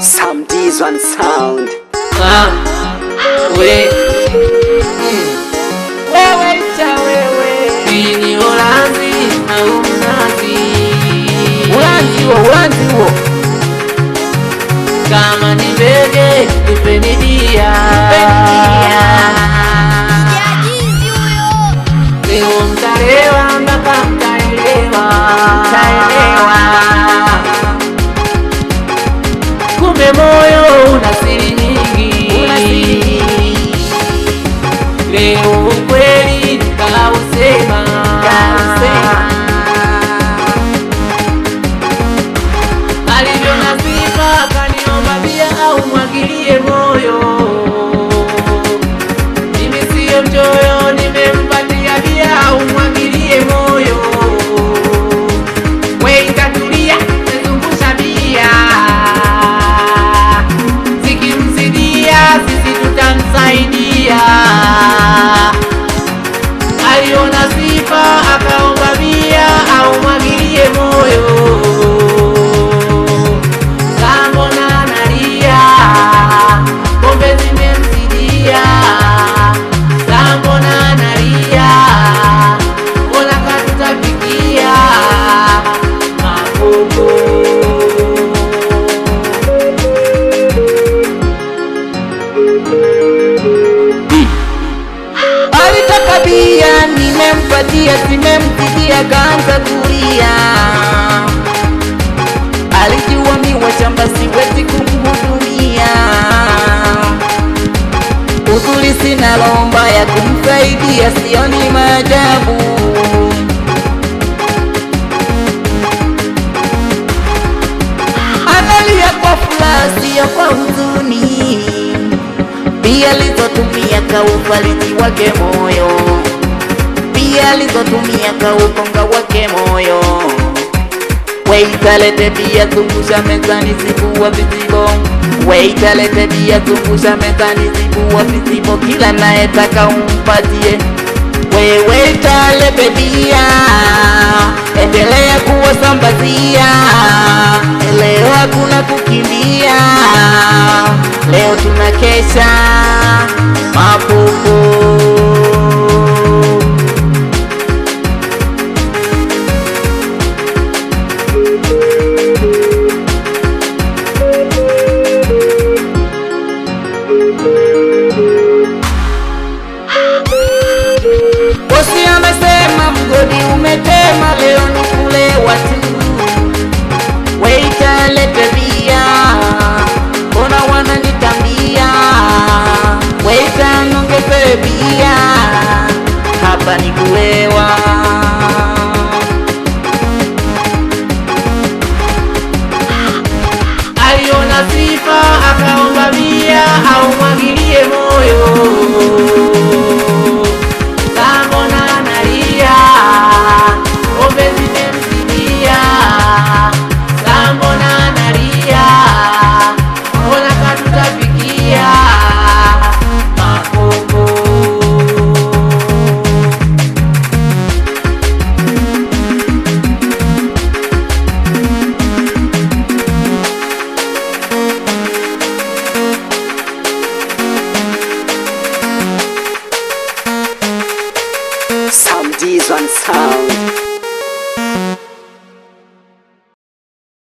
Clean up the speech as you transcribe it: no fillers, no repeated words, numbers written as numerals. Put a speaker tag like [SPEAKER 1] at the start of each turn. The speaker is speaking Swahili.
[SPEAKER 1] Some D's one sound.
[SPEAKER 2] Wewe cha wewe ni ulanzi na unazi. Ulanzi wo kama ni bege nipeni dia. Leo mtarewa mpaka mtaelewa. Kumbe moyo una siri nyingi. Leo ukweli nikausema. Alivyo na sifa kaniomba bia au mwagilie moyo. Mimi siyo mchoyo, nimempatia bia au mwagilie moyo. We ikatulia, mezungusha bia. Zikimzidia, sisi tutamsaidia. Aliona sifa, akaomba bia au mwagilie moyo. Sambona nalia, pombe zimemzidia. Sambona nalia, mbona katutapikia magogo. Alitaka bia, nimempatia, zimemzidia, kaanza kulia. Alijua miwa shamba siwezi kumhudumia. Uzuri sina lomba ya kumsaidia, sioni maajabu. Analia kwa furaha, sio kwa huzuni. Bia alizotumia kaufariji wake moyo. Bia alizotumia kaukonga wake moyo. Weitalete bia, zungusha mezani, zibua vizibo. Weitalete bia, zungusha mezani, zibua vizibo. Kila naetaka umpatie. Wewe talete bia, endelea kuwasambazia. Leo hakuna kukimbia, leo tunakesha mapopo. Bosi amesema mgodi umetema, leo ni kulewa tu. Weitalete bia, mbona wananitambia. Weita nongeze bia, hapa ni kulewa. Aliona sifa, akaomba bia au mwagilie moyo.